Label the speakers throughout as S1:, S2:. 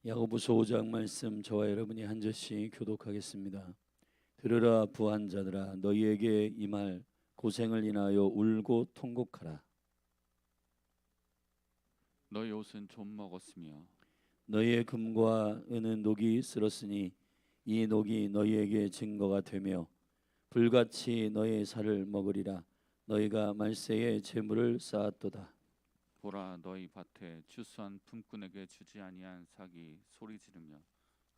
S1: 야고보서 5장 말씀 저와 여러분이 한 절씩 교독하겠습니다. 들으라 부한 자들아, 너희에게 이 말 고생을 인하여 울고 통곡하라.
S2: 너희 옷은 좀 먹었으며
S1: 너희의 금과 은은 녹이 쓸었으니 이 녹이 너희에게 증거가 되며 불같이 너희의 살을 먹으리라. 너희가 말세에 재물을 쌓았도다.
S2: 보라, 너희 밭에 추수한 품꾼에게 주지 아니한 삭이 소리 지르며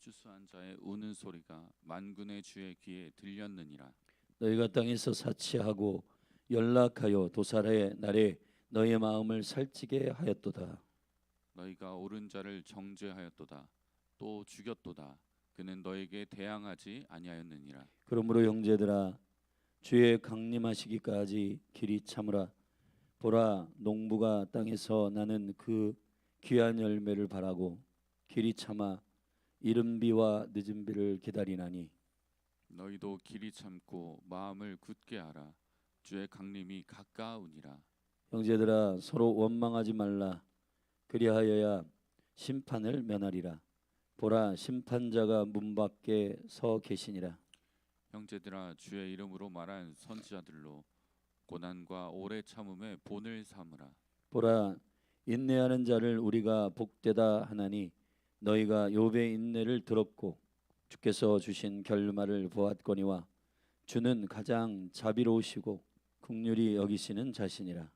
S2: 추수한 자의 우는 소리가 만군의 주의 귀에 들렸느니라.
S1: 너희가 땅에서 사치하고 연락하여 도살의 날에 너희의 마음을 살찌게 하였도다.
S2: 너희가 옳은 자를 정죄하였도다. 또 죽였도다. 그는 너에게 대항하지 아니하였느니라.
S1: 그러므로 형제들아, 주의 강림하시기까지 길이 참으라. 보라, 농부가 땅에서 나는 그 귀한 열매를 바라고 길이 참아 이른 비와 늦은 비를 기다리나니.
S2: 너희도 길이 참고 마음을 굳게 하라. 주의 강림이 가까우니라.
S1: 형제들아, 서로 원망하지 말라. 그리하여야 심판을 면하리라. 보라, 심판자가 문 밖에 서 계시니라.
S2: 형제들아, 주의 이름으로 말한 선지자들로 고난과 오래 참음의 본을 삼으라.
S1: 보라, 인내하는 자를 우리가 복되다 하나니 너희가 욥의 인내를 들었고 주께서 주신 결말을 보았거니와 주는 가장 자비로우시고 긍휼히 여기시는 자신이라.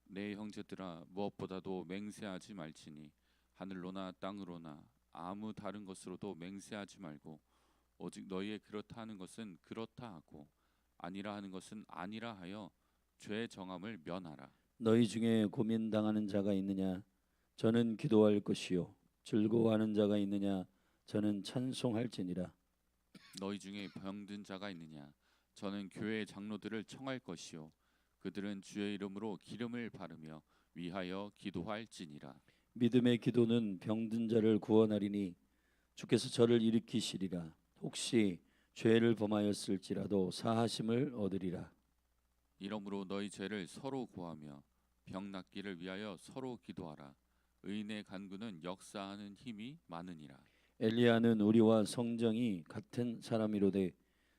S2: 내 형제들아, 무엇보다도 맹세하지 말지니 하늘로나 땅으로나 아무 다른 것으로도 맹세하지 말고 오직 너희의 그렇다 하는 것은 그렇다 하고 아니라 하는 것은 아니라 하여 죄의 정함을 면하라.
S1: 너희 중에 고민당하는 자가 있느냐? 저는 기도할 것이요. 즐거워하는 자가 있느냐? 저는 찬송할지니라.
S2: 너희 중에 병든 자가 있느냐? 저는 교회의 장로들을 청할 것이요 그들은 주의 이름으로 기름을 바르며 위하여 기도할지니라.
S1: 믿음의 기도는 병든 자를 구원하리니 주께서 저를 일으키시리라. 혹시 죄를 범하였을지라도 사하심을 얻으리라.
S2: 이러므로 너희 죄를 서로 고하며 병 낫기를 위하여 서로 기도하라. 의인의 간구는 역사하는 힘이 많으니라.
S1: 엘리야는 우리와 성정이 같은 사람이로되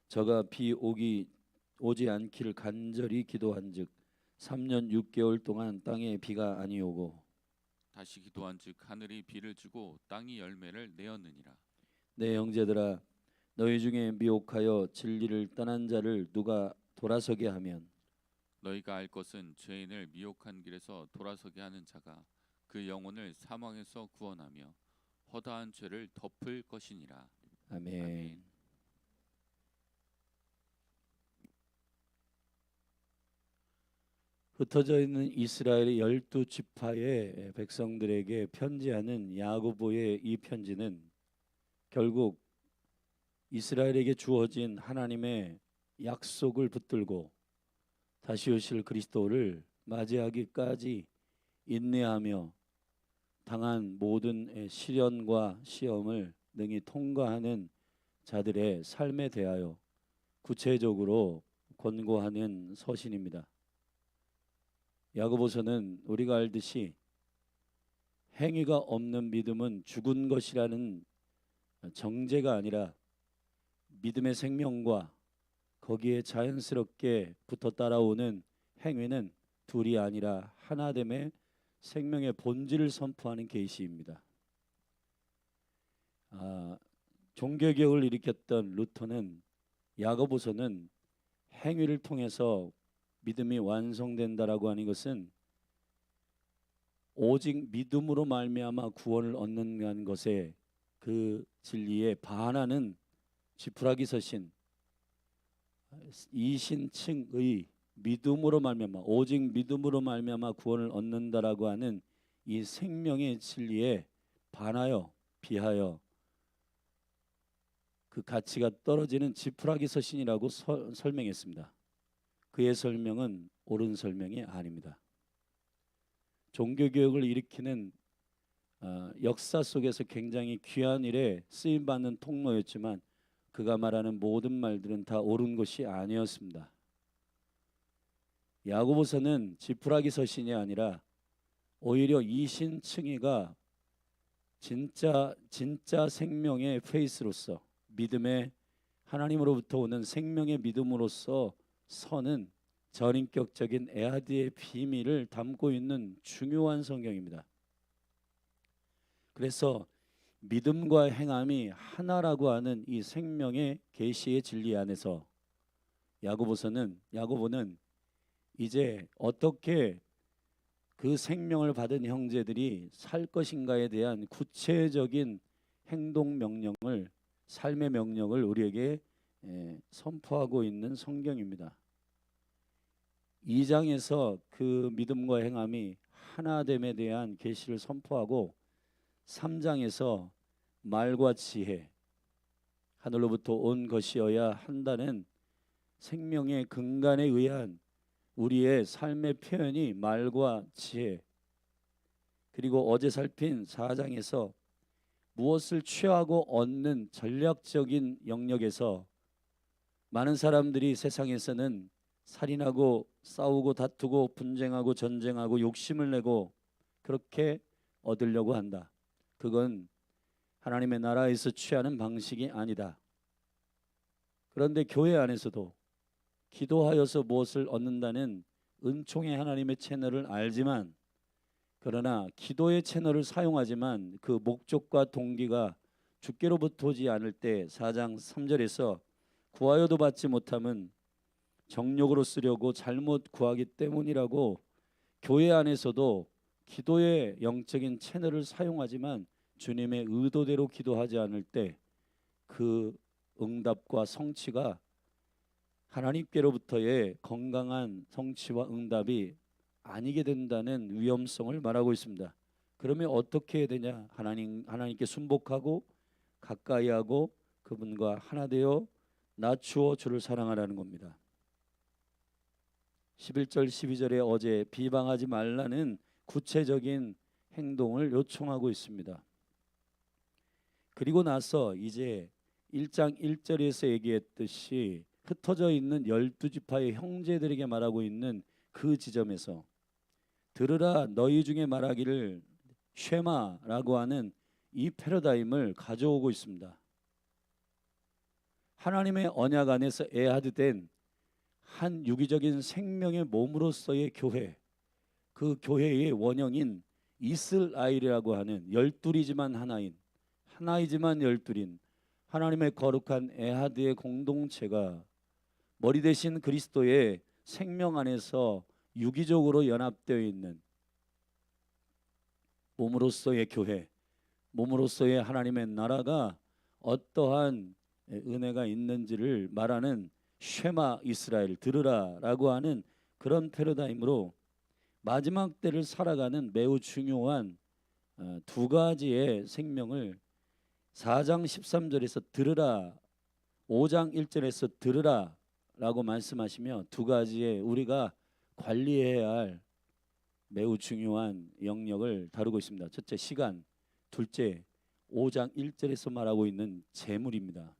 S1: 저가 비 오지 않기를 간절히 기도한즉 3년 6개월 동안 땅에 비가 아니오고
S2: 다시 기도한즉 하늘이 비를 주고 땅이 열매를 내었느니라.
S1: 내 형제들아, 너희 중에 미혹하여 진리를 떠난 자를 누가 돌아서게 하면
S2: 너희가 알 것은 죄인을 미혹한 길에서 돌아서게 하는 자가 그 영혼을 사망에서 구원하며 허다한 죄를 덮을 것이니라.
S1: 아멘.
S2: 아멘.
S1: 흩어져 있는 이스라엘의 12지파의 백성들에게 편지하는 야고보의 이 편지는 결국 이스라엘에게 주어진 하나님의 약속을 붙들고 다시 오실 그리스도를 맞이하기까지 인내하며 당한 모든 시련과 시험을 능히 통과하는 자들의 삶에 대하여 구체적으로 권고하는 서신입니다. 야고보서는 우리가 알듯이 행위가 없는 믿음은 죽은 것이라는 정죄가 아니라 믿음의 생명과 거기에 자연스럽게 붙어 따라오는 행위는 둘이 아니라 하나됨의 생명의 본질을 선포하는 계시입니다. 종교개혁을 일으켰던 루터는 야고보서는 행위를 통해서 믿음이 완성된다라고 하는 것은 오직 믿음으로 말미암아 구원을 얻는 것에 그 진리에 반하는 지푸라기 서신 이신층의 믿음으로 말미암아 오직 믿음으로 말미암아 구원을 얻는다라고 하는 이 생명의 진리에 반하여 비하여 그 가치가 떨어지는 지푸라기 서신이라고 설명했습니다. 그의 설명은 옳은 설명이 아닙니다. 종교개혁을 일으키는 역사 속에서 굉장히 귀한 일에 쓰임받는 통로였지만 그가 말하는 모든 말들은 다 옳은 것이 아니었습니다. 야고보서는 지푸라기 서신이 아니라 오히려 이신층이가 진짜 생명의 페이스로서, 믿음의, 하나님으로부터 오는 생명의 믿음으로서 서는 전인격적인 에아드의 비밀을 담고 있는 중요한 성경입니다. 그래서 믿음과 행함이 하나라고 하는 이 생명의 계시의 진리 안에서 야고보는 이제 어떻게 그 생명을 받은 형제들이 살 것인가에 대한 구체적인 행동 명령을, 삶의 명령을 우리에게 선포하고 있는 성경입니다. 2장에서 그 믿음과 행함이 하나됨에 대한 계시를 선포하고 3장에서 말과 지혜, 하늘로부터 온 것이어야 한다는 생명의 근간에 의한 우리의 삶의 표현이 말과 지혜, 그리고 어제 살핀 4장에서 무엇을 취하고 얻는 전략적인 영역에서 많은 사람들이 세상에서는 살인하고 싸우고 다투고 분쟁하고 전쟁하고 욕심을 내고 그렇게 얻으려고 한다. 그건 하나님의 나라에서 취하는 방식이 아니다. 그런데 교회 안에서도 기도하여서 무엇을 얻는다는 은총의 하나님의 채널을 알지만, 그러나 기도의 채널을 사용하지만 그 목적과 동기가 주께로부터 오지 않을 때 4장 3절에서 구하여도 받지 못함은 정욕으로 쓰려고 잘못 구하기 때문이라고, 교회 안에서도 기도의 영적인 채널을 사용하지만 주님의 의도대로 기도하지 않을 때 그 응답과 성취가, 하나님께로부터의 건강한 성취와 응답이 아니게 된다는 위험성을 말하고 있습니다. 그러면 어떻게 해야 되냐? 하나님께 순복하고 가까이하고 그분과 하나 되어 낮추어 주를 사랑하라는 겁니다. 11절 12절에 어제 비방하지 말라는 구체적인 행동을 요청하고 있습니다. 그리고 나서 이제 1장 1절에서 얘기했듯이 흩어져 있는 12지파의 형제들에게 말하고 있는 그 지점에서 들으라, 너희 중에 말하기를 쉐마라고 하는 이 패러다임을 가져오고 있습니다. 하나님의 언약 안에서 에하드된 한 유기적인 생명의 몸으로서의 교회, 그 교회의 원형인 이스라엘이라고 하는 열둘이지만 하나이지만 열둘인 하나님의 거룩한 에하드의 공동체가 머리 대신 그리스도의 생명 안에서 유기적으로 연합되어 있는 몸으로서의 교회, 몸으로서의 하나님의 나라가 어떠한 은혜가 있는지를 말하는 쉐마 이스라엘, 들으라라고 하는 그런 패러다임으로 마지막 때를 살아가는 매우 중요한 두 가지의 생명을 4장 13절에서 들으라, 5장 1절에서 들으라 라고 말씀하시며 두 가지의 우리가 관리해야 할 매우 중요한 영역을 다루고 있습니다. 첫째, 시간. 둘째, 5장 1절에서 말하고 있는 재물입니다.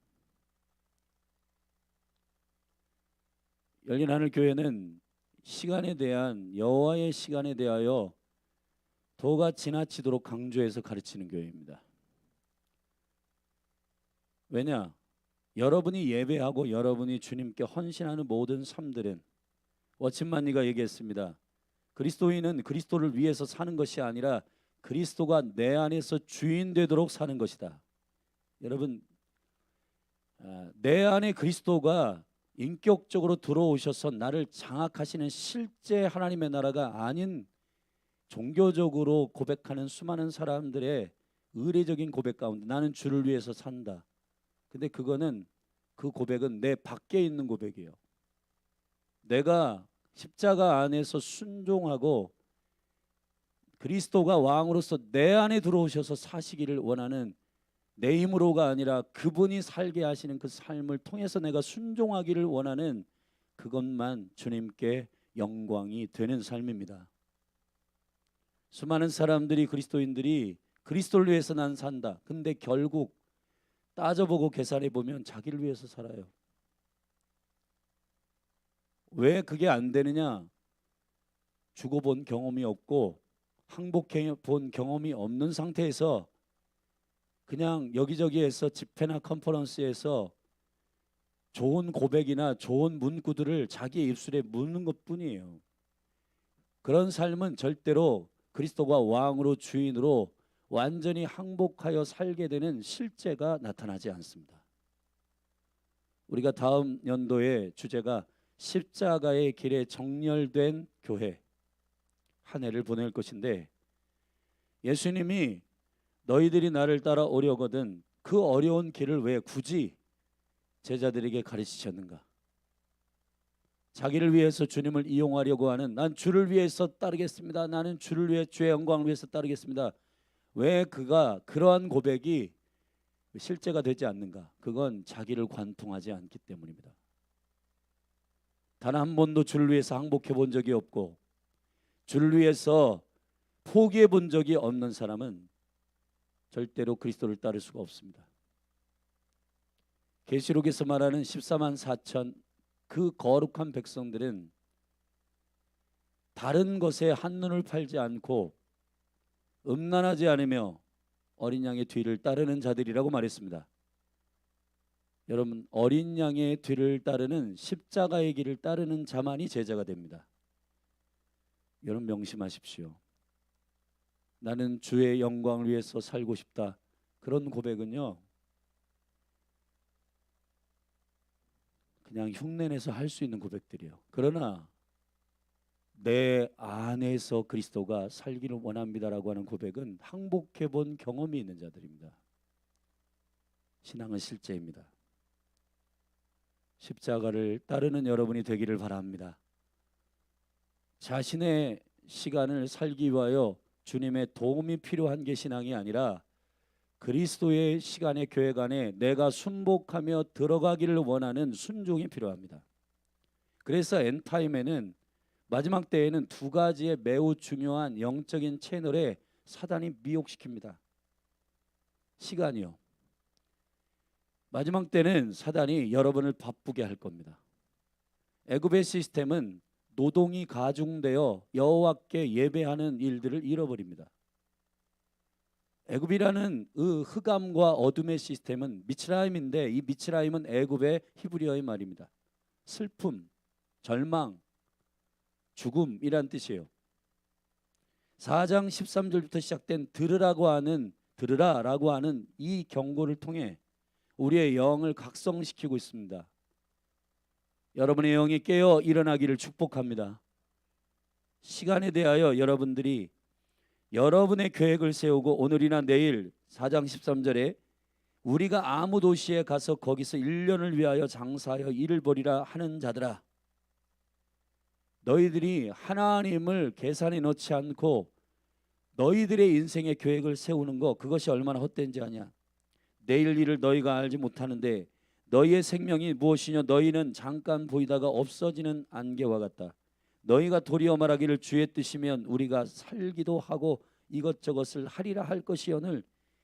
S1: 열린 하늘 교회는 시간에 대한, 여호와의 시간에 대하여 도가 지나치도록 강조해서 가르치는 교회입니다. 왜냐? 여러분이 예배하고 여러분이 주님께 헌신하는 모든 삶들은, 워치만니가 얘기했습니다. 그리스도인은 그리스도를 위해서 사는 것이 아니라 그리스도가 내 안에서 주인 되도록 사는 것이다. 여러분, 내 안에 그리스도가 인격적으로 들어오셔서 나를 장악하시는 실제 하나님의 나라가 아닌 종교적으로 고백하는 수많은 사람들의 의례적인 고백 가운데 나는 주를 위해서 산다. 근데 그 고백은 내 밖에 있는 고백이에요. 내가 십자가 안에서 순종하고 그리스도가 왕으로서 내 안에 들어오셔서 사시기를 원하는, 내 힘으로가 아니라 그분이 살게 하시는 그 삶을 통해서 내가 순종하기를 원하는, 그것만 주님께 영광이 되는 삶입니다. 수많은 사람들이, 그리스도인들이 그리스도를 위해서 난 산다. 근데 결국 따져보고 계산해 보면 자기를 위해서 살아요. 왜 그게 안 되느냐? 죽어본 경험이 없고 항복해 본 경험이 없는 상태에서 그냥 여기저기에서 집회나 컨퍼런스에서 좋은 고백이나 좋은 문구들을 자기의 입술에 묻는 것뿐이에요. 그런 삶은 절대로 그리스도가 왕으로 주인으로 완전히 항복하여 살게 되는 실제가 나타나지 않습니다. 우리가 다음 연도의 주제가 십자가의 길에 정렬된 교회 한 해를 보낼 것인데, 예수님이 너희들이 나를 따라오려거든 그 어려운 길을 왜 굳이 제자들에게 가르치셨는가? 자기를 위해서 주님을 이용하려고 하는, 난 주를 위해서 따르겠습니다, 나는 주를 위해 주의 영광을 위해서 따르겠습니다, 왜 그가 그러한 고백이 실제가 되지 않는가? 그건 자기를 관통하지 않기 때문입니다. 단 한 번도 주를 위해서 항복해 본 적이 없고 주를 위해서 포기해 본 적이 없는 사람은 절대로 그리스도를 따를 수가 없습니다. 계시록에서 말하는 14만 4천 그 거룩한 백성들은 다른 것에 한눈을 팔지 않고 음란하지 않으며 어린 양의 뒤를 따르는 자들이라고 말했습니다. 여러분, 어린 양의 뒤를 따르는 십자가의 길을 따르는 자만이 제자가 됩니다. 여러분 명심하십시오. 나는 주의 영광을 위해서 살고 싶다. 그런 고백은요, 그냥 흉내내서 할 수 있는 고백들이에요. 그러나 내 안에서 그리스도가 살기를 원합니다라고 하는 고백은 항복해 본 경험이 있는 자들입니다. 신앙은 실제입니다. 십자가를 따르는 여러분이 되기를 바랍니다. 자신의 시간을 살기 위하여 주님의 도움이 필요한 게 신앙이 아니라 그리스도의 시간의 교회 안에 내가 순복하며 들어가기를 원하는 순종이 필요합니다. 그래서 엔타임에는, 마지막 때에는 두 가지의 매우 중요한 영적인 채널에 사단이 미혹시킵니다. 시간이요. 마지막 때는 사단이 여러분을 바쁘게 할 겁니다. 애굽의 시스템은 노동이 가중되어 여호와께 예배하는 일들을 잃어버립니다. 애굽이라는 흑암과 어둠의 시스템은 미츠라임인데, 이 미츠라임은 애굽의 히브리어의 말입니다. 슬픔, 절망, 죽음이란 뜻이에요. 4장 13절부터 시작된 들으라고 하는, 들으라라고 하는 이 경고를 통해 우리의 영을 각성시키고 있습니다. 여러분의 영이 깨어 일어나기를 축복합니다. 시간에 대하여 여러분들이 여러분의 계획을 세우고 오늘이나 내일 4장 13절에 우리가 아무 도시에 가서 거기서 1년을 위하여 장사하여 일을 벌이라 하는 자들아, 너희들이 하나님을 계산에 넣지 않고 너희들의 인생의 계획을 세우는 것, 그것이 얼마나 헛된지 아냐? 내일 일을 너희가 알지 못하는데 너희의 생명이 무엇이냐? 너희는 잠깐 보이다가 없어지는 안개와 같다. 너희가 도리어 말하기를 주의 뜻이면 우리가 살기도 하고 이것저것을 하리라 할 것이오늘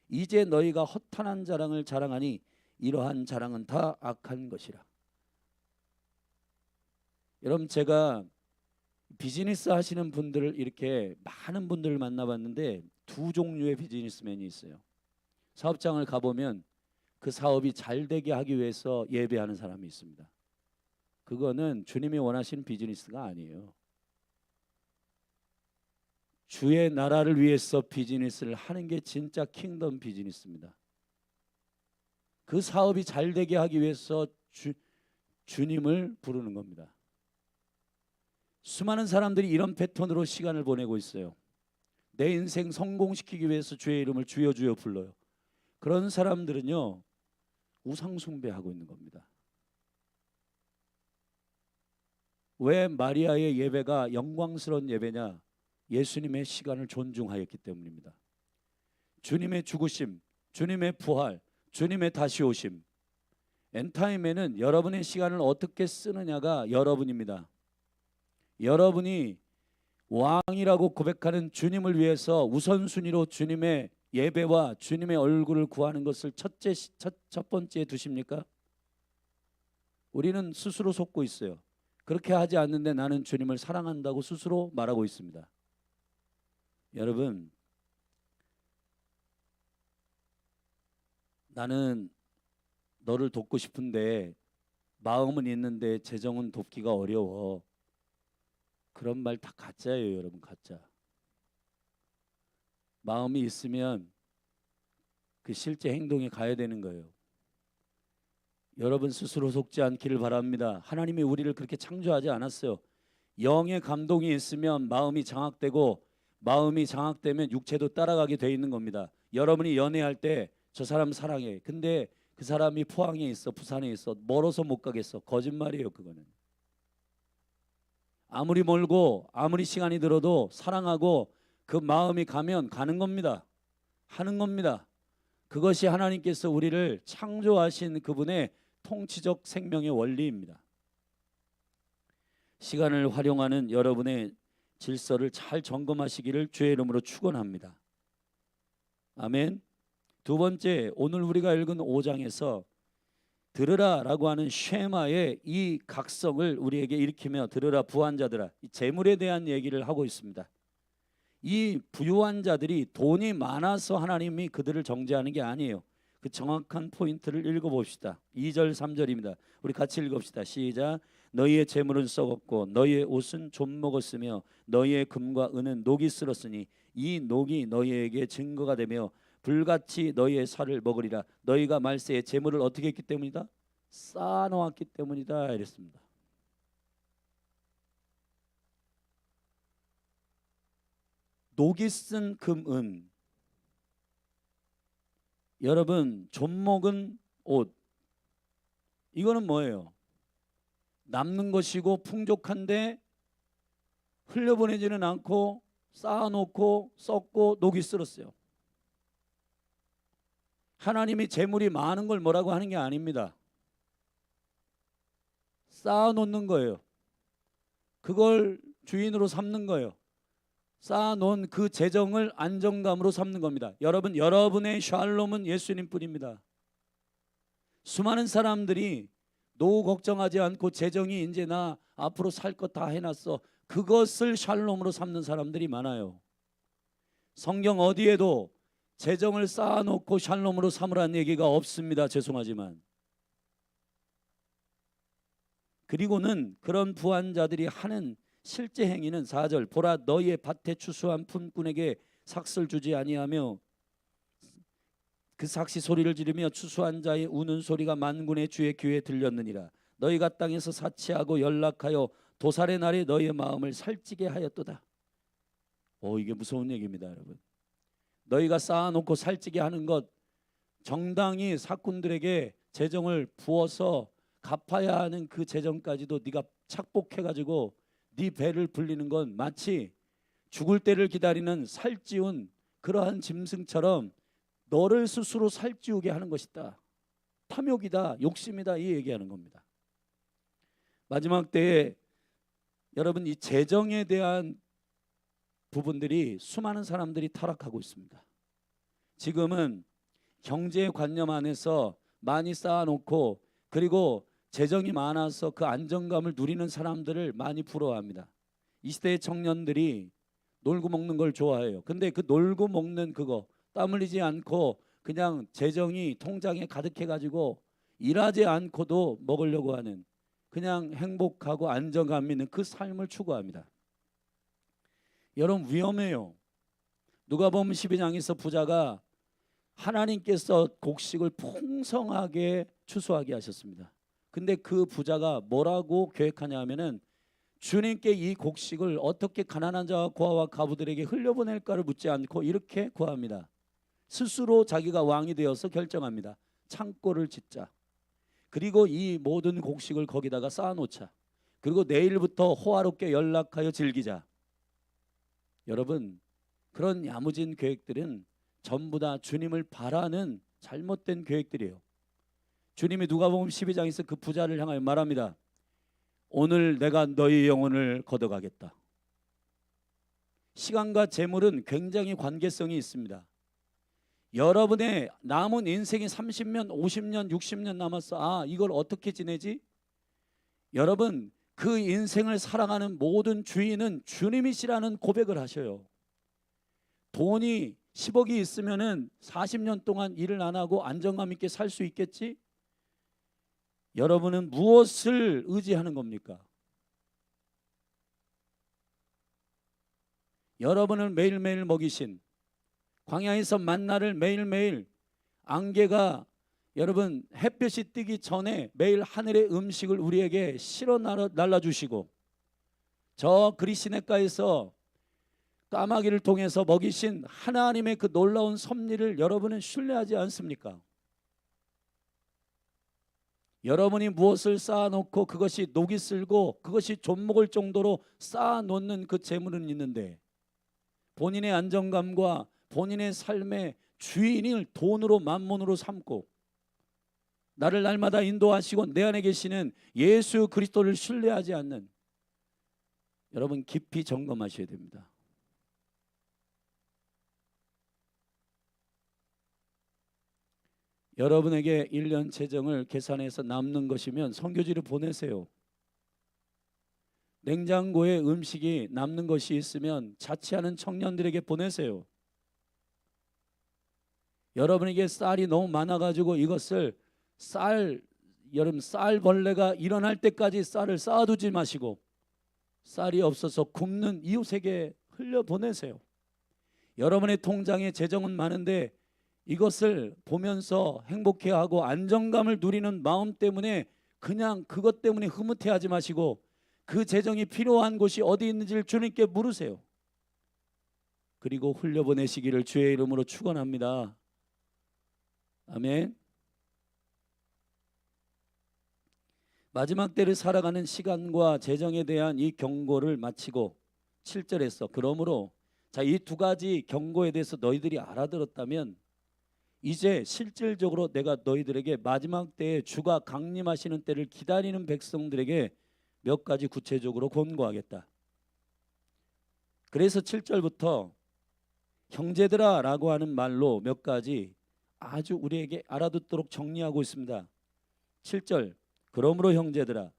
S1: 이제 너희가 허탄한 자랑을 자랑하니 이러한 자랑은 다 악한 것이라. 여러분, 제가 비즈니스 하시는 분들을 이렇게 많은 분들을 만나봤는데 두 종류의 비즈니스맨이 있어요. 사업장을 가보면 그 사업이 잘 되게 하기 위해서 예배하는 사람이 있습니다. 그거는 주님이 원하시는 비즈니스가 아니에요. 주의 나라를 위해서 비즈니스를 하는 게 진짜 킹덤 비즈니스입니다. 그 사업이 잘 되게 하기 위해서 주님을 부르는 겁니다. 수많은 사람들이 이런 패턴으로 시간을 보내고 있어요. 내 인생 성공시키기 위해서 주의 이름을 주여 주여 불러요. 그런 사람들은요, 우상 숭배하고 있는 겁니다. 왜 마리아의 예배가 영광스러운 예배냐? 예수님의 시간을 존중하였기 때문입니다. 주님의 죽으심, 주님의 부활, 주님의 다시 오심. 엔타임에는 여러분의 시간을 어떻게 쓰느냐가 여러분입니다. 여러분이 왕이라고 고백하는 주님을 위해서 우선순위로 주님의 예배와 주님의 얼굴을 구하는 것을 첫 번째에 두십니까? 우리는 스스로 속고 있어요. 그렇게 하지 않는데 나는 주님을 사랑한다고 스스로 말하고 있습니다. 여러분, 나는 너를 돕고 싶은데 마음은 있는데 재정은 돕기가 어려워. 그런 말 다 가짜예요, 여러분. 가짜. 마음이 있으면 그 실제 행동에 가야 되는 거예요. 여러분 스스로 속지 않기를 바랍니다. 하나님이 우리를 그렇게 창조하지 않았어요. 영의 감동이 있으면 마음이 장악되고, 마음이 장악되면 육체도 따라가게 돼 있는 겁니다. 여러분이 연애할 때 저 사람 사랑해. 근데 그 사람이 포항에 있어, 부산에 있어. 멀어서 못 가겠어. 거짓말이에요, 그거는. 아무리 멀고 아무리 시간이 들어도 사랑하고 그 마음이 가면 가는 겁니다. 하는 겁니다. 그것이 하나님께서 우리를 창조하신 그분의 통치적 생명의 원리입니다. 시간을 활용하는 여러분의 질서를 잘 점검하시기를 주의 이름으로 축원합니다. 아멘. 두 번째, 오늘 우리가 읽은 5장에서 들으라라고 하는 쉐마의 이 각성을 우리에게 일으키며, 들으라 부한 자들아, 이 재물에 대한 얘기를 하고 있습니다. 이 부유한 자들이 돈이 많아서 하나님이 그들을 정죄하는 게 아니에요. 그 정확한 포인트를 읽어봅시다. 2절 3절입니다. 우리 같이 읽읍시다. 시작. 너희의 재물은 썩었고 너희의 옷은 좀 먹었으며 너희의 금과 은은 녹이 쓸었으니 이 녹이 너희에게 증거가 되며 불같이 너희의 살을 먹으리라. 너희가 말세에 재물을 어떻게 했기 때문이다? 쌓아놓았기 때문이다 이랬습니다. 녹이 쓴 금은, 여러분 좀 먹은 옷, 이거는 뭐예요? 남는 것이고 풍족한데 흘려보내지는 않고 쌓아놓고 썩고 녹이 쓸었어요. 하나님이 재물이 많은 걸 뭐라고 하는 게 아닙니다. 쌓아놓는 거예요. 그걸 주인으로 삼는 거예요. 쌓아놓은 그 재정을 안정감으로 삼는 겁니다. 여러분, 여러분의 샬롬은 예수님뿐입니다. 수많은 사람들이 노후 걱정하지 않고 재정이 이제 나 앞으로 살 것 다 해놨어, 그것을 샬롬으로 삼는 사람들이 많아요. 성경 어디에도 재정을 쌓아놓고 샬롬으로 삼으라는 얘기가 없습니다. 죄송하지만. 그리고는 그런 부한 자들이 하는 실제 행위는 4절, 보라 너희의 밭에 추수한 품꾼에게 삭슬 주지 아니하며 그 삭시 소리를 지르며 추수한 자의 우는 소리가 만군의 주의 귀에 들렸느니라. 너희가 땅에서 사치하고 연락하여 도살의 날에 너희의 마음을 살찌게 하였도다. 이게 무서운 얘기입니다, 여러분. 너희가 쌓아놓고 살찌게 하는 것, 정당히 사꾼들에게 재정을 부어서 갚아야 하는 그 재정까지도 네가 착복해가지고 네 배를 불리는 건 마치 죽을 때를 기다리는 살찌운 그러한 짐승처럼 너를 스스로 살찌우게 하는 것이다. 탐욕이다, 욕심이다, 이 얘기하는 겁니다. 마지막 때에 여러분, 이 재정에 대한 부분들이 수많은 사람들이 타락하고 있습니다. 지금은 경제 관념 안에서 많이 쌓아놓고 그리고 재정이 많아서 그 안정감을 누리는 사람들을 많이 부러워합니다. 이 시대의 청년들이 놀고 먹는 걸 좋아해요. 근데 그 놀고 먹는 그거 땀 흘리지 않고 그냥 재정이 통장에 가득해가지고 일하지 않고도 먹으려고 하는, 그냥 행복하고 안정감 있는 그 삶을 추구합니다. 여러분, 위험해요. 누가복음 12장에서 부자가 하나님께서 곡식을 풍성하게 추수하게 하셨습니다. 근데 그 부자가 뭐라고 계획하냐 하면은 주님께 이 곡식을 어떻게 가난한 자와 고아와 가부들에게 흘려보낼까를 묻지 않고 이렇게 구합니다. 스스로 자기가 왕이 되어서 결정합니다. 창고를 짓자. 그리고 이 모든 곡식을 거기다가 쌓아놓자. 그리고 내일부터 호화롭게 연락하여 즐기자. 여러분, 그런 야무진 계획들은 전부 다 주님을 바라는 잘못된 계획들이에요. 주님이 누가복음 12장에서 그 부자를 향하여 말합니다. 오늘 내가 너희 영혼을 걷어가겠다. 시간과 재물은 굉장히 관계성이 있습니다. 여러분의 남은 인생이 30년, 50년, 60년 남았어. 이걸 어떻게 지내지? 여러분, 그 인생을 살아가는 모든 주인은 주님이시라는 고백을 하셔요. 돈이 10억이 있으면은 40년 동안 일을 안 하고 안정감 있게 살 수 있겠지? 여러분은 무엇을 의지하는 겁니까? 여러분을 매일매일 먹이신, 광야에서 만나를 매일매일, 안개가 여러분 햇볕이 뜨기 전에 매일 하늘의 음식을 우리에게 실어 날라주시고, 저 그리시네가에서 까마귀를 통해서 먹이신 하나님의 그 놀라운 섭리를 여러분은 신뢰하지 않습니까? 여러분이 무엇을 쌓아놓고 그것이 녹이 슬고 그것이 좀먹을 정도로 쌓아놓는 그 재물은 있는데, 본인의 안정감과 본인의 삶의 주인을 돈으로 만몬으로 삼고 나를 날마다 인도하시고 내 안에 계시는 예수 그리스도를 신뢰하지 않는, 여러분 깊이 점검하셔야 됩니다. 여러분에게 1년 재정을 계산해서 남는 것이면 선교지를 보내세요. 냉장고에 음식이 남는 것이 있으면 자취하는 청년들에게 보내세요. 여러분에게 쌀이 너무 많아가지고 이것을 여러분 쌀벌레가 일어날 때까지 쌀을 쌓아두지 마시고 쌀이 없어서 굶는 이웃에게 흘려보내세요. 여러분의 통장에 재정은 많은데 이것을 보면서 행복해하고 안정감을 누리는 마음 때문에 그냥 그것 때문에 흐뭇해하지 마시고 그 재정이 필요한 곳이 어디 있는지를 주님께 물으세요. 그리고 흘려보내시기를 주의 이름으로 축원합니다. 아멘. 마지막 때를 살아가는 시간과 재정에 대한 이 경고를 마치고 7절에서 그러므로 자, 이 두 가지 경고에 대해서 너희들이 알아들었다면 이제 실질적으로 내가 너희들에게 마지막 때에 주가 강림하시는 때를 기다리는 백성들에게 몇 가지 구체적으로 권고하겠다. 그래서 7절부터 형제들아 라고 하는 말로 몇 가지 아주 우리에게 알아듣도록 정리하고 있습니다. 7절 그러므로 형제들아,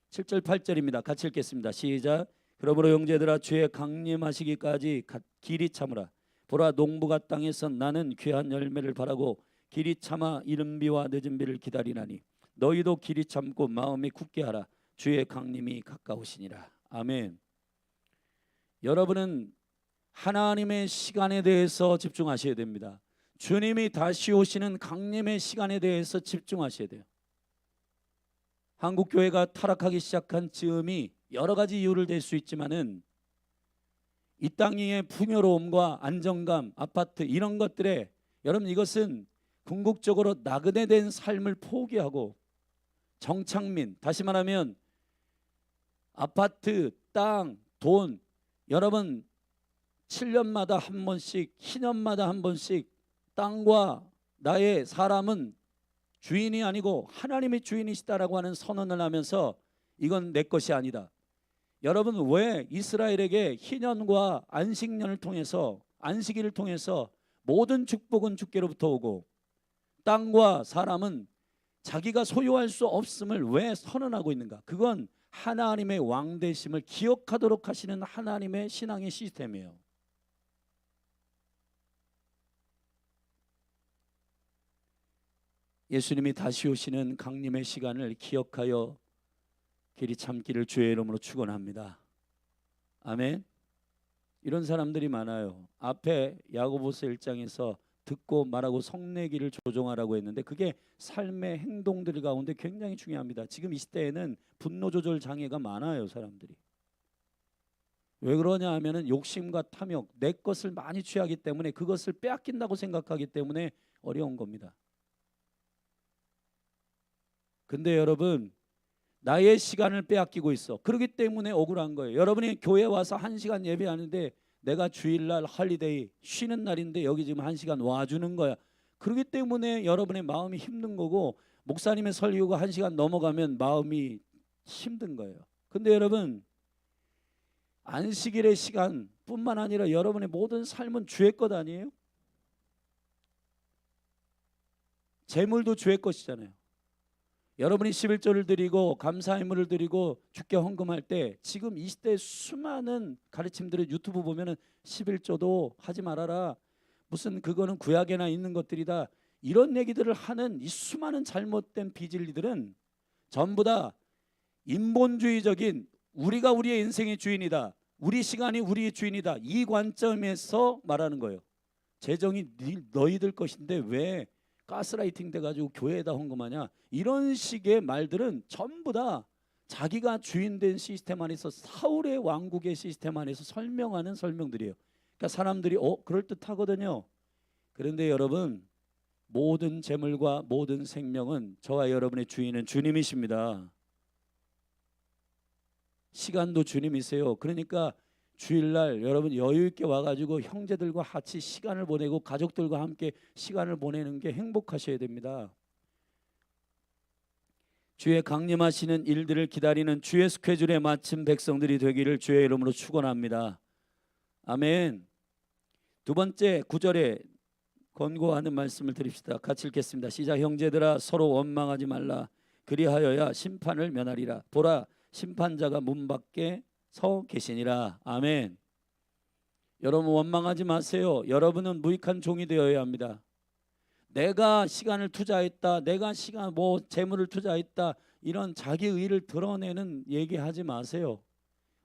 S1: 7절 8절입니다. 같이 읽겠습니다. 시작. 그러므로 형제들아 주의 강림하시기까지 길이 참으라. 보라 농부가 땅에서 나는 귀한 열매를 바라고 길이 참아 이른 비와 늦은 비를 기다리나니 너희도 길이 참고 마음이 굳게 하라. 주의 강림이 가까우시니라. 아멘. 여러분은 하나님의 시간에 대해서 집중하셔야 됩니다. 주님이 다시 오시는 강림의 시간에 대해서 집중하셔야 돼요. 한국교회가 타락하기 시작한 즈음이 여러 가지 이유를 댈 수 있지만은 이 땅 위의 풍요로움과 안정감, 아파트 이런 것들에 여러분 이것은 궁극적으로 나그네된 삶을 포기하고 정착민, 다시 말하면 아파트, 땅, 돈, 여러분 7년마다 한 번씩, 희년마다 한 번씩 땅과 나의 사람은 주인이 아니고 하나님의 주인이시다라고 하는 선언을 하면서 이건 내 것이 아니다. 여러분 왜 이스라엘에게 희년과 안식년을 통해서 안식일을 통해서 모든 축복은 주께로부터 오고 땅과 사람은 자기가 소유할 수 없음을 왜 선언하고 있는가? 그건 하나님의 왕되심을 기억하도록 하시는 하나님의 신앙의 시스템이에요. 예수님이 다시 오시는 강림의 시간을 기억하여 길이 참기를 주의 이름으로 축원합니다. 아멘. 이런 사람들이 많아요. 앞에 야고보서 1장에서 듣고 말하고 성내기를 조정하라고 했는데 그게 삶의 행동들 가운데 굉장히 중요합니다. 지금 이 시대에는 분노 조절 장애가 많아요. 사람들이. 왜 그러냐 하면은 욕심과 탐욕, 내 것을 많이 취하기 때문에 그것을 빼앗긴다고 생각하기 때문에 어려운 겁니다. 근데 여러분 나의 시간을 빼앗기고 있어. 그렇기 때문에 억울한 거예요. 여러분이 교회 와서 1시간 예배하는데 내가 주일날 할리데이 쉬는 날인데 여기 지금 1시간 와주는 거야. 그렇기 때문에 여러분의 마음이 힘든 거고 목사님의 설교가 1시간 넘어가면 마음이 힘든 거예요. 근데 여러분 안식일의 시간뿐만 아니라 여러분의 모든 삶은 주의 것 아니에요? 재물도 주의 것이잖아요. 여러분이 11조를 드리고 감사의물을 드리고 주께 헌금할 때 지금 이 시대에 수많은 가르침들을 유튜브 보면은 11조도 하지 말아라. 무슨 그거는 구약에나 있는 것들이다. 이런 얘기들을 하는 이 수많은 잘못된 비진리들은 전부 다 인본주의적인 우리가 우리의 인생의 주인이다. 우리 시간이 우리의 주인이다. 이 관점에서 말하는 거예요. 재정이 너희들 것인데 왜 가스라이팅 돼가지고 교회에다 헌금하냐. 이런 식의 말들은 전부 다 자기가 주인된 시스템 안에서 사울의 왕국의 시스템 안에서 설명하는 설명들이에요. 그러니까 사람들이 그럴듯하거든요. 그런데 여러분, 모든 재물과 모든 생명은 저와 여러분의 주인은 주님이십니다. 시간도 주님이세요. 그러니까 주일날 여러분 여유 있게 와가지고 형제들과 같이 시간을 보내고 가족들과 함께 시간을 보내는 게 행복하셔야 됩니다. 주의 강림하시는 일들을 기다리는 주의 스케줄에 맞춘 백성들이 되기를 주의 이름으로 축원합니다. 아멘. 두 번째 9절에 권고하는 말씀을 드립시다. 같이 읽겠습니다. 시작. 형제들아 서로 원망하지 말라. 그리하여야 심판을 면하리라. 보라 심판자가 문 밖에 서 계시니라. 아멘. 여러분 원망하지 마세요. 여러분은 무익한 종이 되어야 합니다. 내가 시간을 투자했다. 내가 시간 재물을 투자했다. 이런 자기 의를 드러내는 얘기하지 마세요.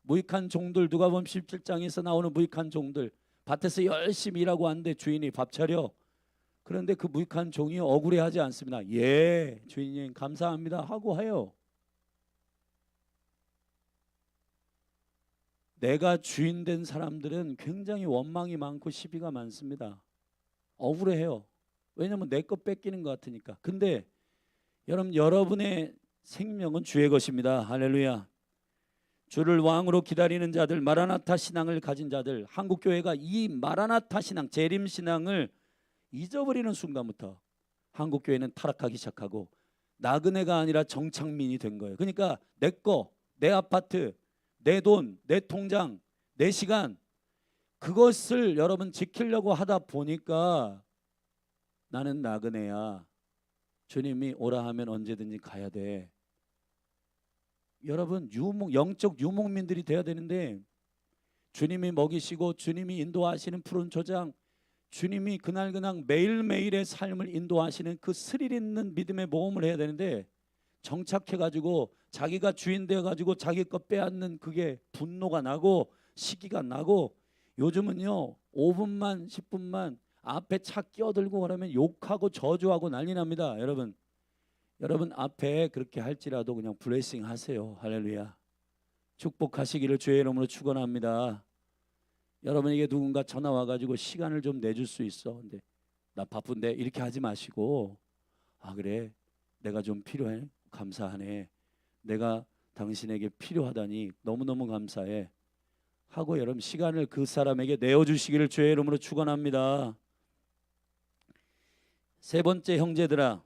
S1: 무익한 종들, 누가복음 17장에서 나오는 무익한 종들, 밭에서 열심히 일하고 왔는데 주인이 밥 차려. 그런데 그 무익한 종이 억울해하지 않습니다. 예, 주인님 감사합니다 하고 해요. 내가 주인 된 사람들은 굉장히 원망이 많고 시비가 많습니다. 억울해요. 왜냐하면 내 것 뺏기는 것 같으니까. 근데 여러분의 생명은 주의 것입니다. 할렐루야. 주를 왕으로 기다리는 자들, 마라나타 신앙을 가진 자들, 한국교회가 이 마라나타 신앙, 재림 신앙을 잊어버리는 순간부터 한국교회는 타락하기 시작하고 나그네가 아니라 정착민이 된 거예요. 그러니까 내 거, 내 아파트, 내 돈, 내 통장, 내 시간, 그것을 여러분 지키려고 하다 보니까 나는 나그네야. 주님이 오라 하면 언제든지 가야 돼. 여러분 영적 유목민들이 돼야 되는데 주님이 먹이시고 주님이 인도하시는 푸른 초장, 주님이 그날 매일매일의 삶을 인도하시는 그 스릴 있는 믿음의 모험을 해야 되는데 정착해가지고 자기가 주인 되어가지고 자기 것 빼앗는 그게 분노가 나고 시기가 나고 요즘은요 5분만 10분만 앞에 차 끼어들고 그러면 욕하고 저주하고 난리 납니다. 여러분 앞에 그렇게 할지라도 그냥 블레싱 하세요. 할렐루야. 축복하시기를 주의 이름으로 축원합니다. 여러분에게 누군가 전화 와가지고 시간을 좀 내줄 수 있어. 근데 나 바쁜데 이렇게 하지 마시고 그래 내가 좀 필요해. 감사하네. 내가 당신에게 필요하다니 너무너무 감사해 하고 여러분 시간을 그 사람에게 내어주시기를 주의 이름으로 축원합니다. 세 번째 형제들아,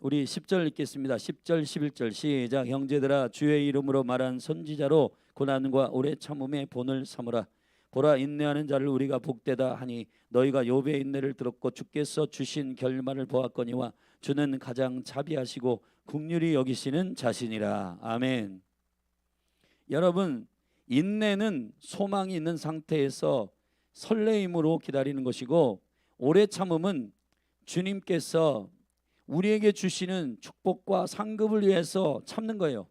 S1: 우리 10절 읽겠습니다. 10절 11절 시작. 형제들아 주의 이름으로 말한 선지자로 고난과 오래 참음의 본을 삼으라. 보라 인내하는 자를 우리가 복되다 하니 너희가 욥의 인내를 들었고 주께서 주신 결말을 보았거니와 주는 가장 자비하시고 긍휼히 여기시는 자신이라. 아멘. 여러분 인내는 소망이 있는 상태에서 설레임으로 기다리는 것이고 오래 참음은 주님께서 우리에게 주시는 축복과 상급을 위해서 참는 거예요.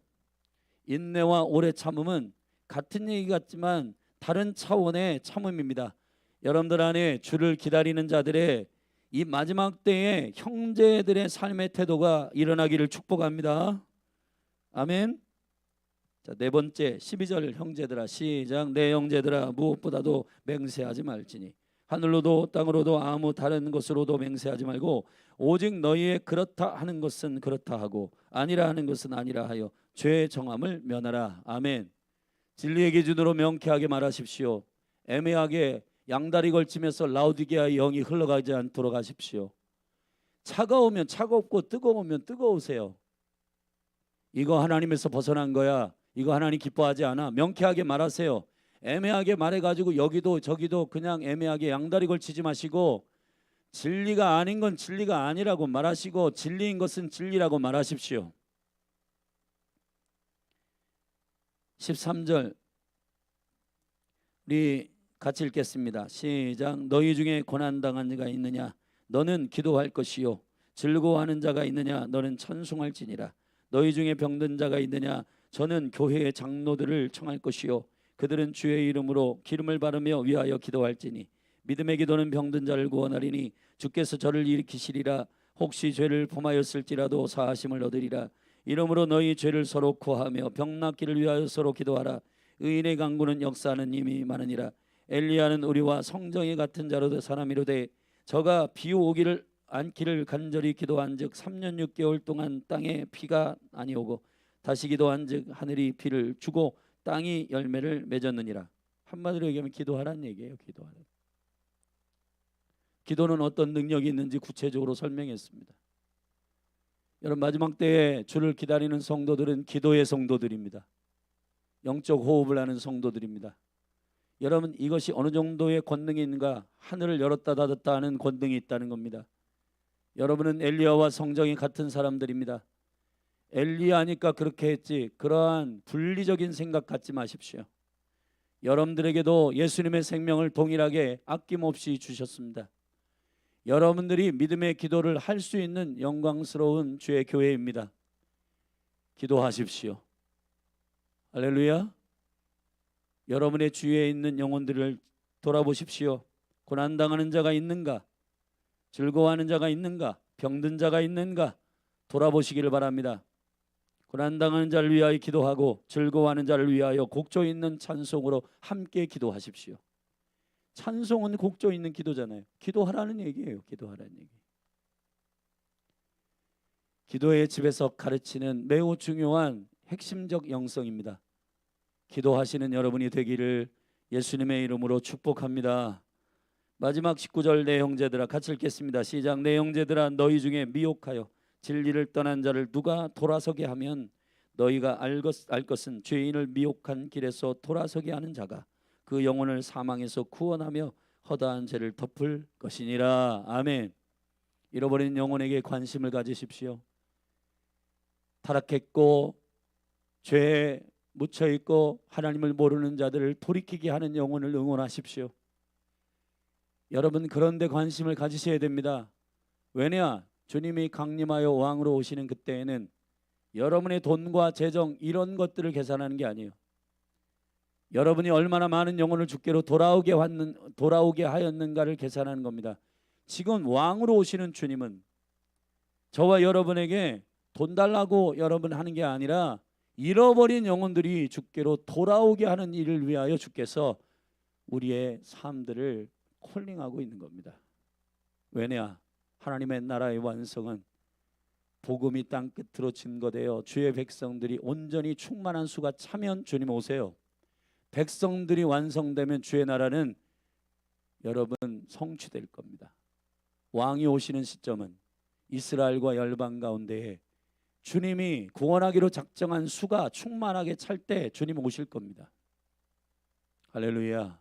S1: 인내와 오래 참음은 같은 얘기 같지만 다른 차원의 참음입니다. 여러분들 안에 주를 기다리는 자들의 이 마지막 때에 형제들의 삶의 태도가 일어나기를 축복합니다. 아멘. 자, 네 번째 12절 형제들아 시작. 내 형제들아 무엇보다도 맹세하지 말지니 하늘로도 땅으로도 아무 다른 것으로도 맹세하지 말고 오직 너희의 그렇다 하는 것은 그렇다 하고 아니라 하는 것은 아니라 하여 죄의 정함을 면하라. 아멘. 진리의 기준으로 명쾌하게 말하십시오. 애매하게 양다리 걸치면서 라우디게아의 영이 흘러가지 않도록 하십시오. 차가우면 차갑고 뜨거우면 뜨거우세요. 이거 하나님에서 벗어난 거야. 이거 하나님 기뻐하지 않아. 명쾌하게 말하세요. 애매하게 말해가지고 여기도 저기도 그냥 애매하게 양다리 걸치지 마시고 진리가 아닌 건 진리가 아니라고 말하시고 진리인 것은 진리라고 말하십시오. 13절 우리 같이 읽겠습니다. 시작. 너희 중에 고난당한 자가 있느냐? 너는 기도할 것이요. 즐거워하는 자가 있느냐? 너는 찬송할지니라. 너희 중에 병든 자가 있느냐? 저는 교회의 장로들을 청할 것이요. 그들은 주의 이름으로 기름을 바르며 위하여 기도할지니 믿음의 기도는 병든 자를 구원하리니 주께서 저를 일으키시리라. 혹시 죄를 범하였을지라도 사하심을 얻으리라. 이러므로 너희 죄를 서로 구하며 병 낫기를 위하여 서로 기도하라. 의인의 강구는 역사하는 힘이 많으니라. 엘리야는 우리와 성정이 같은 자로되 사람이로되 저가 비 오기를 않기를 간절히 기도한즉 3년 6개월 동안 땅에 비가 아니오고 다시 기도한즉 하늘이 비를 주고 땅이 열매를 맺었느니라. 한마디로 얘기하면 기도하라는 얘기예요. 기도하라. 기도는 어떤 능력이 있는지 구체적으로 설명했습니다. 여러분, 마지막 때에 주를 기다리는 성도들은 기도의 성도들입니다. 영적 호흡을 하는 성도들입니다. 여러분, 이것이 어느 정도의 권능이 있는가? 하늘을 열었다 닫았다 하는 권능이 있다는 겁니다. 여러분은 엘리야와 성정이 같은 사람들입니다. 엘리야니까 그렇게 했지, 그러한 분리적인 생각 갖지 마십시오. 여러분들에게도 예수님의 생명을 동일하게 아낌없이 주셨습니다. 여러분들이 믿음의 기도를 할 수 있는 영광스러운 주의 교회입니다. 기도하십시오. 할렐루야. 여러분의 주위에 있는 영혼들을 돌아보십시오. 고난당하는 자가 있는가? 즐거워하는 자가 있는가? 병든 자가 있는가? 돌아보시기를 바랍니다. 고난당하는 자를 위하여 기도하고 즐거워하는 자를 위하여 곡조 있는 찬송으로 함께 기도하십시오. 찬송은 곡조 있는 기도잖아요. 기도하라는 얘기예요. 기도하라는 얘기. 기도의 집에서 가르치는 매우 중요한 핵심적 영성입니다. 기도하시는 여러분이 되기를 예수님의 이름으로 축복합니다. 마지막 19절 내 형제들아, 같이 읽겠습니다. 시작. 내 형제들아, 너희 중에 미혹하여 진리를 떠난 자를 누가 돌아서게 하면 너희가 알 것은 죄인을 미혹한 길에서 돌아서게 하는 자가 그 영혼을 사망에서 구원하며 허다한 죄를 덮을 것이니라. 아멘. 잃어버린 영혼에게 관심을 가지십시오. 타락했고 죄에 묻혀있고 하나님을 모르는 자들을 돌이키게 하는 영혼을 응원하십시오. 여러분, 그런 데 관심을 가지셔야 됩니다. 왜냐? 주님이 강림하여 왕으로 오시는 그때에는 여러분의 돈과 재정 이런 것들을 계산하는 게 아니에요. 여러분이 얼마나 많은 영혼을 주께로 돌아오게 하였는가를 계산하는 겁니다. 지금 왕으로 오시는 주님은 저와 여러분에게 돈 달라고 여러분 하는 게 아니라 잃어버린 영혼들이 주께로 돌아오게 하는 일을 위하여 주께서 우리의 삶들을 콜링하고 있는 겁니다. 왜냐? 하나님의 나라의 완성은 복음이 땅 끝으로 증거되어 주의 백성들이 온전히 충만한 수가 차면 주님 오세요. 백성들이 완성되면 주의 나라는 여러분 성취될 겁니다. 왕이 오시는 시점은 이스라엘과 열방 가운데에 주님이 구원하기로 작정한 수가 충만하게 찰 때 주님 오실 겁니다. 할렐루야.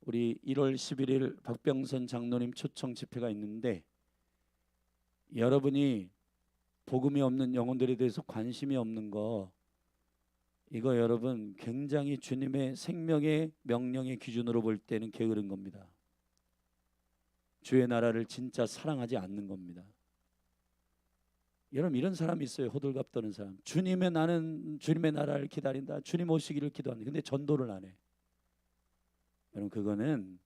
S1: 우리 1월 11일 박병선 장로님 초청 집회가 있는데 여러분이 복음이 없는 영혼들에 대해서 관심이 없는 거, 이거 여러분 굉장히 주님의 생명의 명령의 기준으로 볼 때는 게으른 겁니다. 주의 나라를 진짜 사랑하지 않는 겁니다. 여러분, 이런 사람이 있어요. 호들갑 떠는 사람. 나는 주님의 나라를 기다린다. 주님 오시기를 기도한다. 근데 전도를 안 해. 여러분, 그거는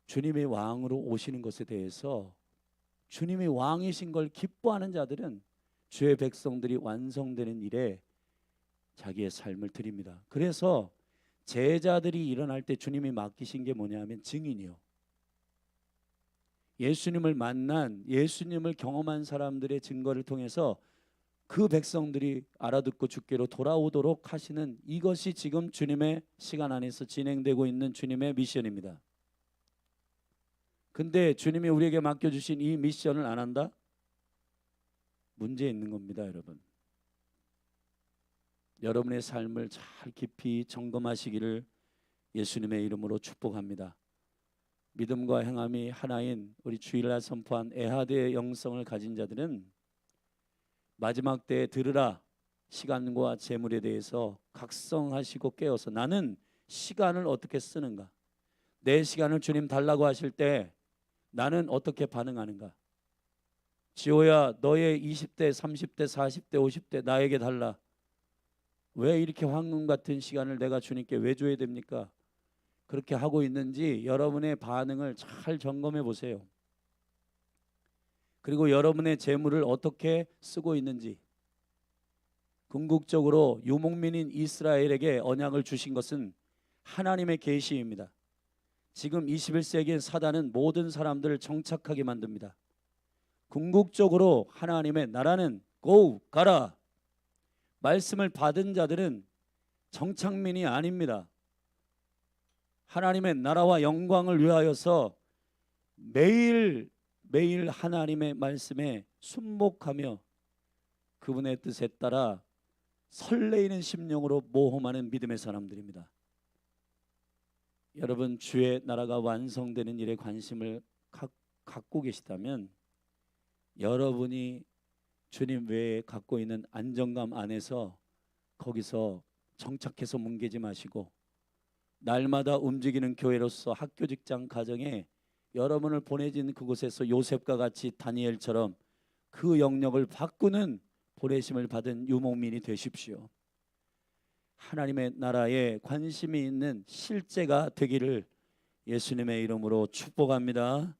S1: 주님의 왕으로 오시는 것에 대해서 주님이 왕이신 걸 기뻐하는 자들은 주의 백성들이 완성되는 일에 자기의 삶을 드립니다. 그래서 제자들이 일어날 때 주님이 맡기신 게 뭐냐면 증인이요. 예수님을 만난, 예수님을 경험한 사람들의 증거를 통해서 그 백성들이 알아듣고 주께로 돌아오도록 하시는, 이것이 지금 주님의 시간 안에서 진행되고 있는 주님의 미션입니다. 근데 주님이 우리에게 맡겨주신 이 미션을 안 한다? 문제 있는 겁니다, 여러분. 여러분의 삶을 잘 깊이 점검하시기를 예수님의 이름으로 축복합니다. 믿음과 행함이 하나인 우리 주일날 선포한 에하드의 영성을 가진 자들은 마지막 때에 들으라, 시간과 재물에 대해서 각성하시고 깨어서 나는 시간을 어떻게 쓰는가, 내 시간을 주님 달라고 하실 때 나는 어떻게 반응하는가. 지호야, 너의 20대, 30대, 40대, 50대 나에게 달라. 왜 이렇게 황금 같은 시간을 내가 주님께 왜 줘야 됩니까? 그렇게 하고 있는지 여러분의 반응을 잘 점검해 보세요. 그리고 여러분의 재물을 어떻게 쓰고 있는지. 궁극적으로 유목민인 이스라엘에게 언약을 주신 것은 하나님의 계시입니다. 지금 21세기엔 사단은 모든 사람들을 정착하게 만듭니다. 궁극적으로 하나님의 나라는 가라. 말씀을 받은 자들은 정착민이 아닙니다. 하나님의 나라와 영광을 위하여서 매일 하나님의 말씀에 순복하며 그분의 뜻에 따라 설레이는 심령으로 모험하는 믿음의 사람들입니다. 여러분, 주의 나라가 완성되는 일에 관심을 갖고 계시다면 여러분이 주님 외에 갖고 있는 안정감 안에서 거기서 정착해서 뭉개지 마시고 날마다 움직이는 교회로서 학교, 직장, 가정에 여러분을 보내진 그곳에서 요셉과 같이 다니엘처럼 그 영역을 바꾸는 보내심을 받은 유목민이 되십시오. 하나님의 나라에 관심이 있는 실제가 되기를 예수님의 이름으로 축복합니다.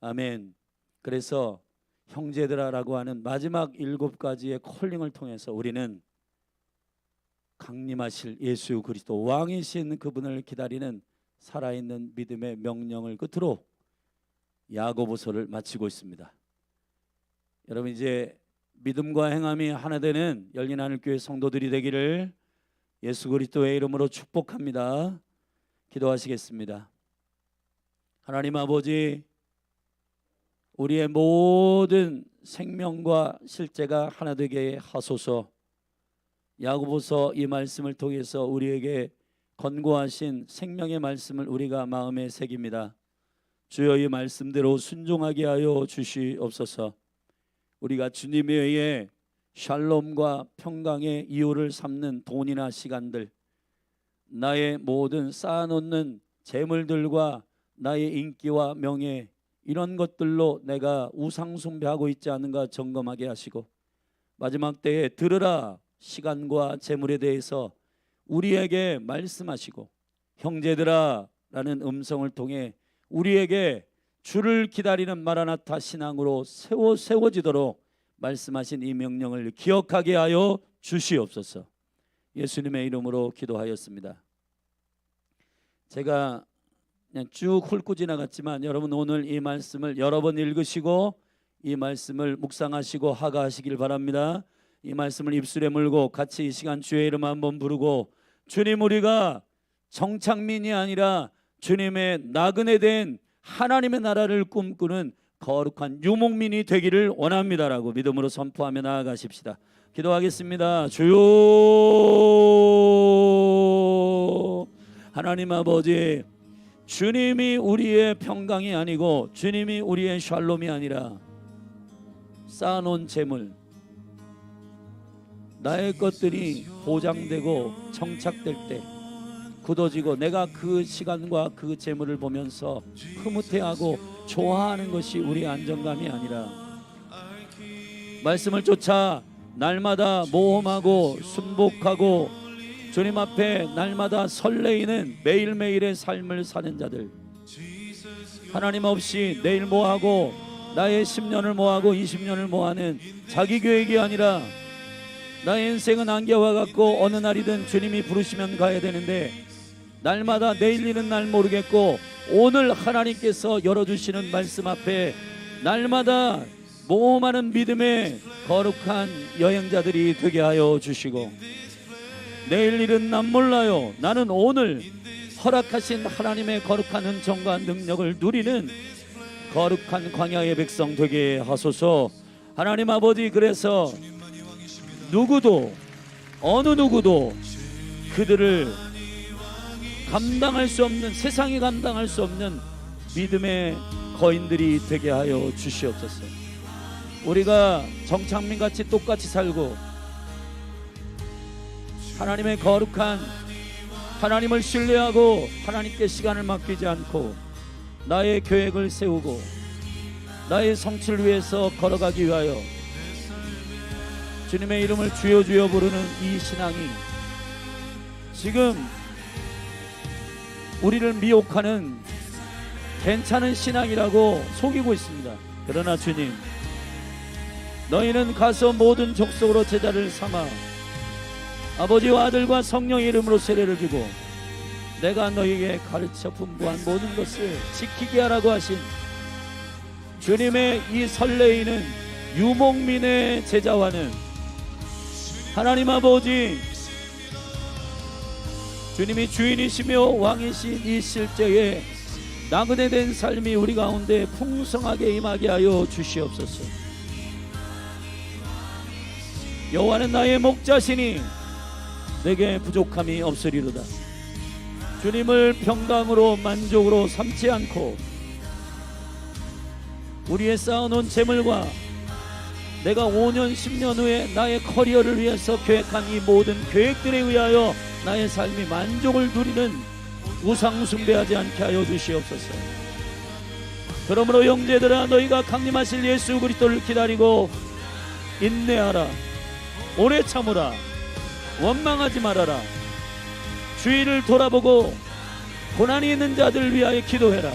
S1: 아멘. 그래서 형제들아라고 하는 마지막 7가지의 콜링을 통해서 우리는 강림하실 예수 그리스도 왕이신 그분을 기다리는 살아있는 믿음의 명령을 끝으로 야고보서를 마치고 있습니다. 여러분, 이제 믿음과 행함이 하나 되는 열린 하늘교회 성도들이 되기를 예수 그리스도의 이름으로 축복합니다. 기도하시겠습니다. 하나님 아버지, 우리의 모든 생명과 실제가 하나 되게 하소서. 야고보서 이 말씀을 통해서 우리에게 권고하신 생명의 말씀을 우리가 마음에 새깁니다. 주여, 이 말씀대로 순종하게 하여 주시옵소서. 우리가 주님에 의해 샬롬과 평강의 이유를 삼는 돈이나 시간들, 나의 모든 쌓아놓는 재물들과 나의 인기와 명예, 이런 것들로 내가 우상 숭배하고 있지 않은가 점검하게 하시고, 마지막 때에 들으라 시간과 재물에 대해서 우리에게 말씀하시고, 형제들아 라는 음성을 통해 우리에게 주를 기다리는 마라나타 신앙으로 세워지도록 말씀하신 이 명령을 기억하게 하여 주시옵소서. 예수님의 이름으로 기도하였습니다. 제가 그냥 쭉 훑고 지나갔지만 여러분, 오늘 이 말씀을 여러 번 읽으시고 이 말씀을 묵상하시고 하가하시길 바랍니다. 이 말씀을 입술에 물고 같이 이 시간 주의 이름 한번 부르고, 주님, 우리가 정착민이 아니라 주님의 나그네 된 하나님의 나라를 꿈꾸는 거룩한 유목민이 되기를 원합니다라고 믿음으로 선포하며 나아가십시다. 기도하겠습니다. 주여, 하나님 아버지, 주님이 우리의 평강이 아니고 주님이 우리의 샬롬이 아니라 쌓아놓은 재물, 나의 것들이 보장되고 정착될 때 굳어지고 내가 그 시간과 그 재물을 보면서 흐뭇해하고 좋아하는 것이 우리의 안정감이 아니라 말씀을 쫓아 날마다 모험하고 순복하고 주님 앞에 날마다 설레이는 매일매일의 삶을 사는 자들, 하나님 없이 내일 뭐하고 나의 10년을 뭐하고 20년을 뭐하는 자기 계획이 아니라 나의 인생은 안개와 같고 어느 날이든 주님이 부르시면 가야 되는데 날마다 내일 일은 날 모르겠고 오늘 하나님께서 열어주시는 말씀 앞에 날마다 모험하는 믿음의 거룩한 여행자들이 되게 하여 주시고, 내일 일은 난 몰라요, 나는 오늘 허락하신 하나님의 거룩한 은총과 능력을 누리는 거룩한 광야의 백성 되게 하소서. 하나님 아버지, 그래서 누구도 어느 누구도 그들을 감당할 수 없는, 세상이 감당할 수 없는 믿음의 거인들이 되게 하여 주시옵소서. 우리가 정착민같이 똑같이 살고 하나님의 거룩한 하나님을 신뢰하고 하나님께 시간을 맡기지 않고 나의 계획을 세우고 나의 성취를 위해서 걸어가기 위하여 주님의 이름을 주여 주여 부르는 이 신앙이 지금 우리를 미혹하는 괜찮은 신앙이라고 속이고 있습니다. 그러나 주님, 너희는 가서 모든 족속으로 제자를 삼아 아버지와 아들과 성령의 이름으로 세례를 주고 내가 너희에게 가르쳐 분부한 모든 것을 지키게 하라고 하신 주님의 이 설레이는 유목민의 제자와는 하나님 아버지, 주님이 주인이시며 왕이신 이 실제에 나그네된 삶이 우리 가운데 풍성하게 임하게 하여 주시옵소서. 여호와는 나의 목자시니 내게 부족함이 없으리로다. 주님을 평강으로 만족으로 삼지 않고 우리의 쌓아놓은 재물과 내가 5년 10년 후에 나의 커리어를 위해서 계획한 이 모든 계획들에 의하여 나의 삶이 만족을 누리는 우상 숭배하지 않게 하여 주시옵소서. 그러므로 형제들아, 너희가 강림하실 예수 그리스도를 기다리고 인내하라. 오래 참으라. 원망하지 말아라. 주위를 돌아보고 고난이 있는 자들을 위하여 기도해라.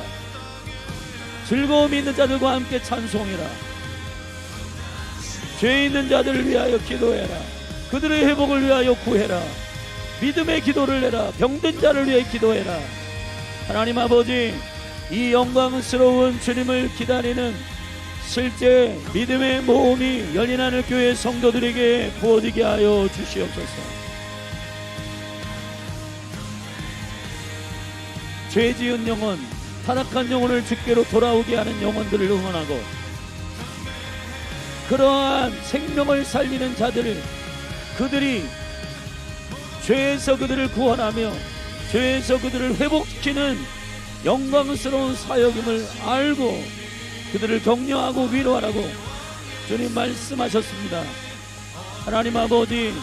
S1: 즐거움이 있는 자들과 함께 찬송해라. 죄 있는 자들을 위하여 기도해라. 그들의 회복을 위하여 구해라. 믿음의 기도를 해라. 병든 자를 위해 기도해라. 하나님 아버지, 이 영광스러운 주님을 기다리는 실제 믿음의 모험이 열린하늘 교회 성도들에게 부어지게 하여 주시옵소서. 죄 지은 영혼, 타락한 영혼을 주께로 돌아오게 하는 영혼들을 응원하고 그러한 생명을 살리는 자들을 그들이 죄에서 그들을 구원하며 죄에서 그들을 회복시키는 영광스러운 사역임을 알고 그들을 격려하고 위로하라고 주님 말씀하셨습니다. 하나님 아버지,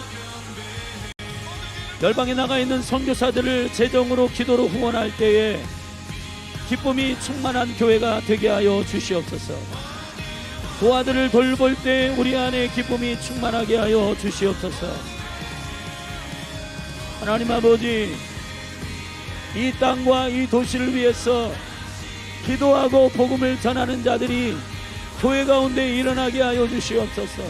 S1: 열방에 나가 있는 선교사들을 재정으로 기도로 후원할 때에 기쁨이 충만한 교회가 되게 하여 주시옵소서. 그 아들을 돌볼 때 우리 안에 기쁨이 충만하게 하여 주시옵소서. 하나님 아버지, 이 땅과 이 도시를 위해서 기도하고 복음을 전하는 자들이 교회 가운데 일어나게 하여 주시옵소서.